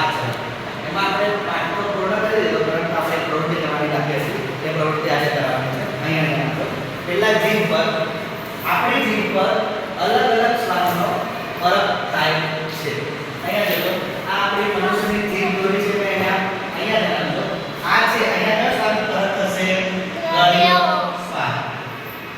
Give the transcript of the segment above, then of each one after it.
પાચન. એમાં આપણે પાઠનો પૂર્ણ કરી દીધો, પરંતુ આપણે પ્રવૃત્તિ કરવાની બાકી હતી. એ પ્રવૃત્તિ આજે કરવાની છે. અહીંયા પહેલા જીભ પર, આપણી જીભ પર અલગ અલગ સ્વાદનો ફરક થાય છે. અહીંયા જોજો, આ આપણી મનુષ્યની જીભ દોરી છે. અહીંયા ધ્યાન દો, આ છે અહીંયા કયો સ્વાદ ફરક થશે? ગળ્યો સ્વાદ.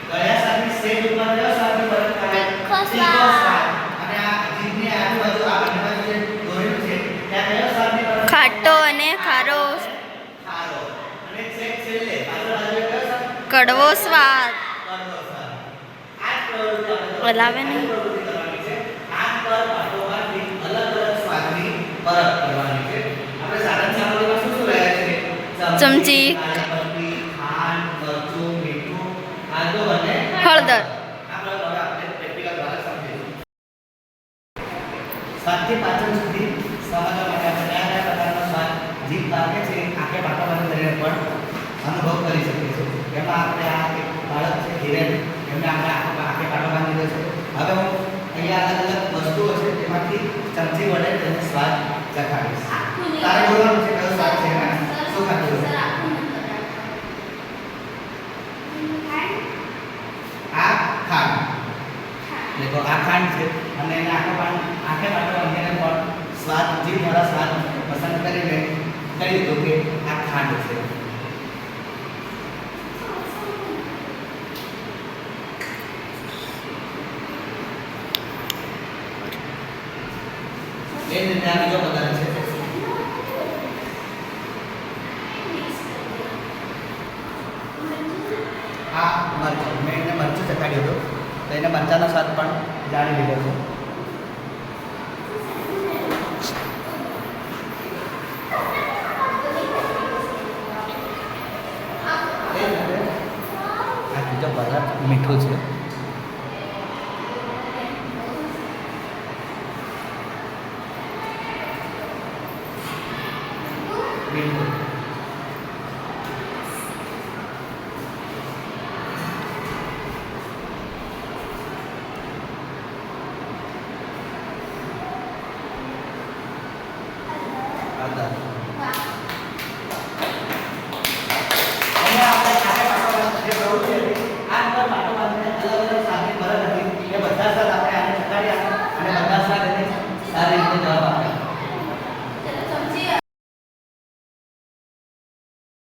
ગળ્યા સ્વાદની સેજ ઉપર કયો સ્વાદનો ફરક થાય? તીખો સ્વાદ. અને આ જીભની આજુબાજુ આ બંને બાજુ જે દોરેલું છે ત્યાં કયો સ્વાદની ફરક? ખાટો અને ખારો. ખારો. અને છેલ્લે પાછળ બાજુ કયો સ્વાદ? કડવો સ્વાદ. કડવો સ્વાદ. આ પ્રવૃત્તિ આપણે બોલાવે નહીં. પ્રવૃત્તિ કરવાની છે. આંખ પર પાટોમાંથી અલગ અલગ સ્વાદની ફરક કરવાની છે. આપણે સાધન સામગ્રીમાં શું શું રહ્યા છે? ચમચી, કાળી ખાંડ, મરચું, મીઠું, આદુ અને હળદર. આપણે હવે આપણે પ્રેક્ટિકલ દ્વારા સમજીશું. સ્વાદથી પાચન સુધી સમજવા માટે આપણે કયા કયા પ્રકારનો સ્વાદ જીભ પાકે છે, આંખે પાટોમાંથી કરીને પણ અનુભવ કરી શકીએ છીએ. એમાં આપણે આ એક બાળક છે ધીરેન, એમને આપણે આંખે પાટો બાંધી દીધો છે. હવે હું અહીંયા અલગ અલગ વસ્તુઓ છે તેમાંથી ચમચી વડે તેનો સ્વાદ ચખાડીશ. તારે બોલવાનું છે કયો સ્વાદ છે એમાં? શું ખાધું? આ ખાંડ. देखो આ ખાંડ છે અને એને આંખે પાટો બાંધીને પણ સ્વાદ જીભ દ્વારા સ્વાદ પસંદ કરીને કહી દીધું કે આ ખાંડ છે. એ રીતે આ બીજો પદાર્થ છે. આ મરચું. મેં એને મરચું ચખાડ્યું હતું, તો એને મરચાનો સ્વાદ પણ જાણી લીધો છે. આ બીજો પદાર્થ મીઠું છે. મીઠું. આદા.